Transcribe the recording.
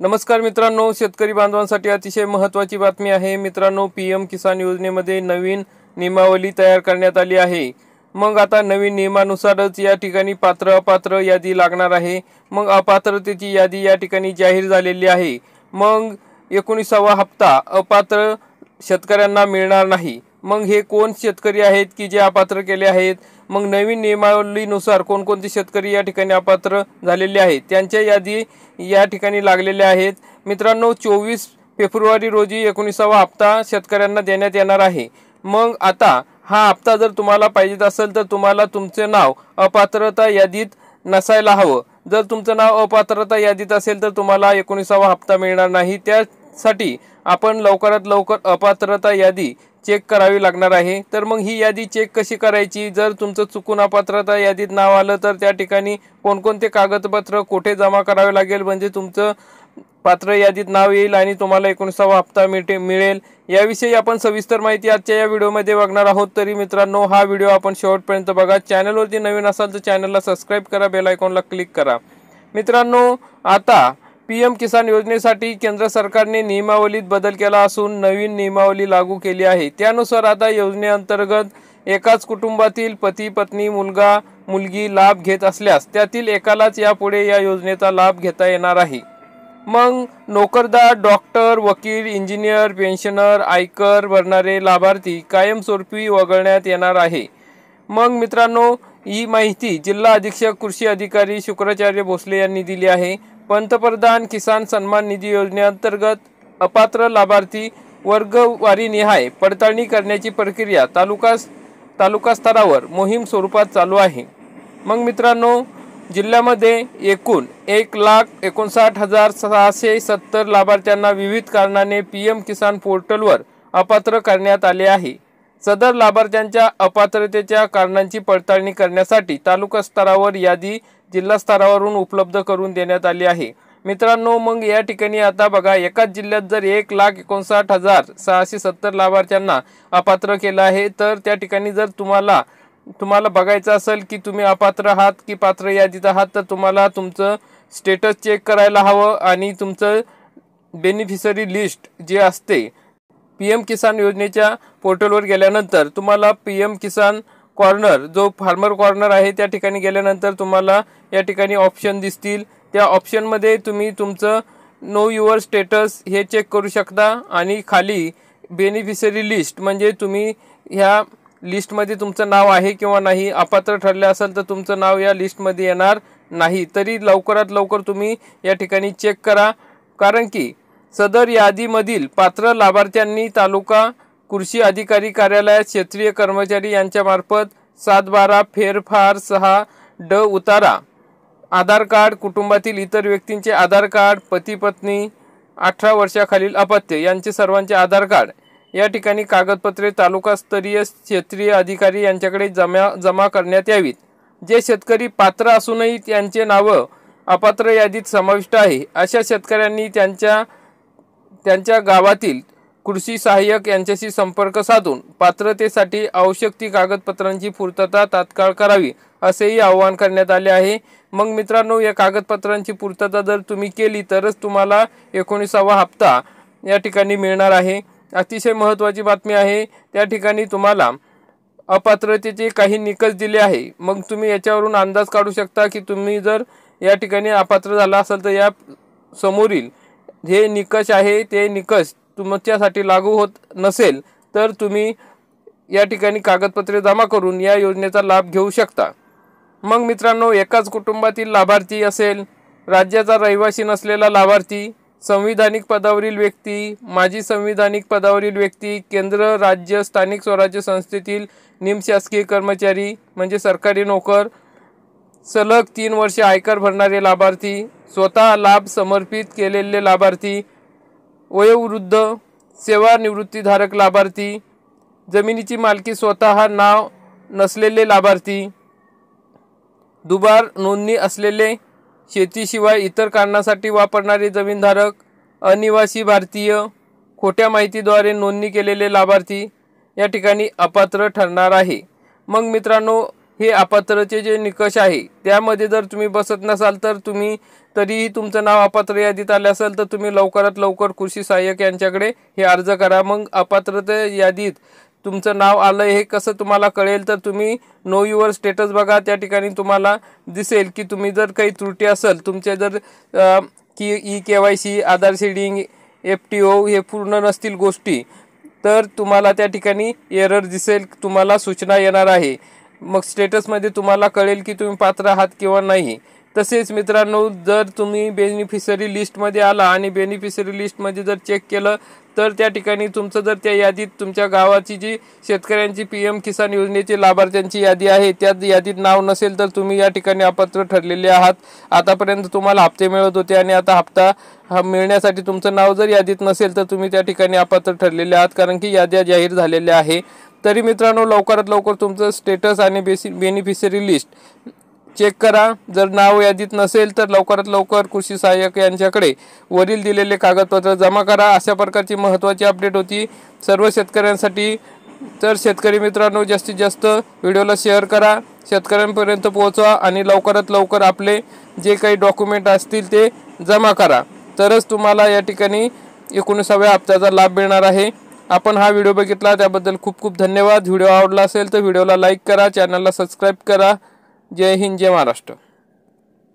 नमस्कार मित्रांनो, शेतकरी बांधवांसाठी अतिशय महत्त्वाची बातमी आहे। मित्रांनो, पीएम किसान योजनेमध्ये नवीन नियमावली तयार करण्यात आली आहे। मग आता नवीन नियमानुसारच या ठिकाणी पात्र अपात्र यादी लागणार आहे। मग अपात्रतेची यादी या ठिकाणी जाहीर झालेली आहे। मग 19वा हप्ता अपात्र शेतकऱ्यांना मिळणार नाही। मग हे कोण शेतकरी आहेत की जे अपात्र केले आहेत? मग नवीन नियमावलीनुसार कोणकोणते शेतकरी या ठिकाणी अपात्र झालेले आहेत त्यांच्या यादी या ठिकाणी लागलेल्या आहेत। मित्रांनो, 24 फेब्रुवारी रोजी 19वा हप्ता शेतकऱ्यांना देण्यात येणार आहे। मग आता हा हप्ता जर तुम्हाला पाहिजे असेल तर तुम्हाला तुमचे नाव अपात्रता यादीत नसायला हवं। जर तुमचं नाव अपात्रता यादीत असेल तर तुम्हाला 19वा हप्ता मिळणार नाही। त्यासाठी आपण लवकरात लवकर अपात्रता यादी चेक करावी लागणार आहे। तर मग ही यादी चेक कशी करायची? जर तुमचं चुकून अपात्रता यादीत नाव आलं तर त्या ठिकाणी कोणकोणते कागदपत्र कुठे जमा करावे लागेल म्हणजे तुमचं पात्र यादीत नाव येईल आणि तुम्हाला 19वा हप्ता मिळेल, याविषयी आपण सविस्तर माहिती आजच्या या व्हिडिओमध्ये बघणार आहोत। तरी मित्रांनो, हा व्हिडिओ आपण शेवटपर्यंत बघा। चॅनलवरती नवीन असाल तर चॅनलला सबस्क्राईब करा, बेल आयकॉनला क्लिक करा। मित्रांनो, आता पीएम किसान योजनेसाठी केंद्र सरकारने नियमावलीत बदल केला असून नवीन नियमावली लागू केली आहे। त्यानुसार आता योजनेअंतर्गत एकाच कुटुंबातील पती पत्नी मुलगा मुलगी लाभ घेत असल्यास त्यातील एकालाच यापुढे या योजनेचा लाभ घेता येणार आहे। मग नोकरदार, डॉक्टर, वकील, इंजिनियर, पेन्शनर, आयकर भरणारे लाभार्थी कायमस्वरूपी वगळण्यात येणार आहे। मग मित्रांनो, ही माहिती जिल्हा अधीक्षक कृषी अधिकारी शुक्राचार्य भोसले यांनी दिली आहे। पंतप्रधान किसान सन्मान निधी योजनेअंतर्गत अपात्र लाभार्थी वर्गवारीनिहाय पडताळणी करण्याची प्रक्रिया तालुका स्तरावर मोहीम स्वरूपात चालू आहे। मग मित्रांनो, जिल्ह्यामध्ये एकूण 1,59,670 लाभार्थ्यांना विविध कारणाने पीएम किसान पोर्टलवर अपात्र करण्यात आले आहे। सदर लाभार्थ्यांच्या अपात्रतेच्या कारणांची पडताळणी करण्यासाठी तालुका स्तरावर यादी जिल्हा स्तरावरून उपलब्ध करून देण्यात आली आहे। मित्रांनो, मग या ठिकाणी आता बघा, एकाच जिल्ह्यात जर 1,59,670 लाभार्थ्यांना अपात्र केलं आहे तर त्या ठिकाणी जर तुम्हाला बघायचं असेल की तुम्ही अपात्र आहात की पात्र यादीत आहात तर तुम्हाला तुमचं स्टेटस चेक करायला हवं आणि तुमचं बेनिफिशरी लिस्ट जे असते पीएम किसान योजनेच्या पोर्टलवर गेल्यानंतर तुम्हाला पीएम किसान कॉर्नर जो फार्मर कॉर्नर आहे त्या ठिकाणी गेल्यानंतर तुम्हाला या ठिकाणी ऑप्शन दिसतील। त्या ऑप्शनमध्ये तुम्ही तुमचं नो युअर स्टेटस हे चेक करू शकता आणि खाली बेनिफिशरी लिस्ट म्हणजे तुम्ही ह्या लिस्टमध्ये तुमचं नाव आहे किंवा नाही। अपात्र ठरले असेल तर तुमचं नाव या लिस्टमध्ये येणार नाही। तरी लवकरात लवकर तुम्ही या ठिकाणी चेक करा, कारण की सदर यादीमधील पात्र लाभार्थ्यांनी तालुका कृषी अधिकारी कार्यालयात क्षेत्रीय कर्मचारी यांच्यामार्फत 7/12 फेरफार 6 उतारा, आधार कार्ड, कुटुंबातील इतर व्यक्तींचे आधार कार्ड, पती पत्नी, 18 वर्षाखालील अपत्य यांचे सर्वांचे आधार कार्ड या ठिकाणी कागदपत्रे तालुकास्तरीय क्षेत्रीय अधिकारी यांच्याकडे जमा करण्यात यावीत। जे शेतकरी पात्र असूनही त्यांचे नाव अपात्र यादीत समाविष्ट आहे अशा शेतकऱ्यांनी त्यांच्या गावातील कृषी सहाय्यक यांच्याशी संपर्क साधून पात्रतेसाठी आवश्यक ती कागदपत्रांची पूर्तता तात्काळ करावी असेही आवाहन करण्यात आले आहे। मग मित्रांनो, या कागदपत्रांची पूर्तता जर तुम्ही केली तरच तुम्हाला 19वा हप्ता या ठिकाणी मिळणार आहे। अतिशय महत्त्वाची बातमी आहे। त्या ठिकाणी तुम्हाला अपात्रतेचे काही निकष दिले आहे। मग तुम्ही याच्यावरून अंदाज काढू शकता की तुम्ही जर या ठिकाणी अपात्र झाला असाल तर या समोरील जे निकष आहे ते निकष तुमच्यासाठी लागू होत नसेल तर तुम्ही या ठिकाणी कागदपत्रे जमा करून या योजनेचा लाभ घेऊ शकता। मग मित्रांनो, एकाच कुटुंबातील लाभार्थी असेल, राज्याचा रहिवासी नसलेला लाभार्थी, संविधानिक पदावरील व्यक्ती, माजी संविधानिक पदावरील व्यक्ती, केंद्र, राज्य, स्थानिक स्वराज्य संस्थेतील निमशासकीय कर्मचारी म्हणजे सरकारी नोकर, सलग 3 वर्षे आयकर भरणारे लाभार्थी, स्वतः लाभ समर्पित केलेले लाभार्थी, वयोवृद्ध, सेवानिवृत्तीधारक लाभार्थी, जमिनीची मालकी स्वतः नाव नसलेले लाभार्थी, दुबार नोंदणी असलेले, शेतीशिवाय इतर कारणासाठी वापरणारे जमीनधारक, अनिवासी भारतीय, खोट्या माहितीद्वारे नोंदणी केलेले लाभार्थी या ठिकाणी अपात्र ठरणार आहे। मग मित्रांनो, हे अपात्रतेचे जे निकष आहे त्यामध्ये जर तुम्ही बसत नसाल तर तुम्ही तरीही तुमचं नाव अपात्र यादीत आले असेल तर तुम्ही लवकरात लवकर कृषी सहाय्यक यांच्याकडे हे अर्ज करा। मग अपात्रता यादीत तुमचं नाव आलं हे कसं तुम्हाला कळेल तर तुम्ही नो युअर स्टेटस बघा, त्या ठिकाणी तुम्हाला दिसेल की तुम्ही जर काही त्रुटी असेल तुमचे जर की KYC, आधार सीडिंग, FTO हे पूर्ण नसतील गोष्टी तर तुम्हाला त्या ठिकाणी एरर दिसेल, तुम्हाला सूचना येणार आहे। मग स्टेटसमध्ये तुम्हाला कळेल की तुम्ही पात्र आहात किंवा नाही। तसेच मित्रांनो, जर तुम्ही बेनिफिशरी लिस्टमध्ये आला आणि बेनिफिशरी लिस्टमध्ये जर चेक केलं तर त्या ठिकाणी तुमचं जर त्या यादीत तुमच्या गावाची जी शेतकऱ्यांची PM किसान योजनेची लाभार्थ्यांची यादी आहे त्या यादीत नाव नसेल तर तुम्ही या ठिकाणी अपात्र ठरलेले आहात। आतापर्यंत तुम्हाला हप्ते मिळत होते आणि आता हप्ता मिळण्यासाठी तुमचं नाव जर यादीत नसेल तर तुम्ही त्या ठिकाणी अपात्र ठरलेले आहात, कारण की याद्या जाहीर झालेल्या आहे। तरी मित्रांनो, लवकरात लवकर तुमचं स्टेटस आणि बेनिफिशरी लिस्ट चेक करा। जर नाव यादीत नसेल तर लवकरात लवकर कृषी सहाय्यक यांच्याकडे वरील दिलेले कागदपत्र जमा करा। अशा प्रकारची महत्त्वाची अपडेट होती सर्व शेतकऱ्यांसाठी। तर शेतकरी मित्रांनो, जास्तीत जास्त व्हिडिओला शेअर करा, शेतकऱ्यांपर्यंत पोहोचवा आणि लवकरात लवकर आपले जे काही डॉक्युमेंट असतील ते जमा करा, तरच तुम्हाला या ठिकाणी 19व्या हप्त्याचा लाभ मिळणार आहे। आपण हा व्हिडिओ बघितला त्याबद्दल खूप खूप धन्यवाद। व्हिडिओ आवडला असेल तर व्हिडिओला लाईक करा, चॅनलला सबस्क्राईब करा। जय हिंद, जय महाराष्ट्र।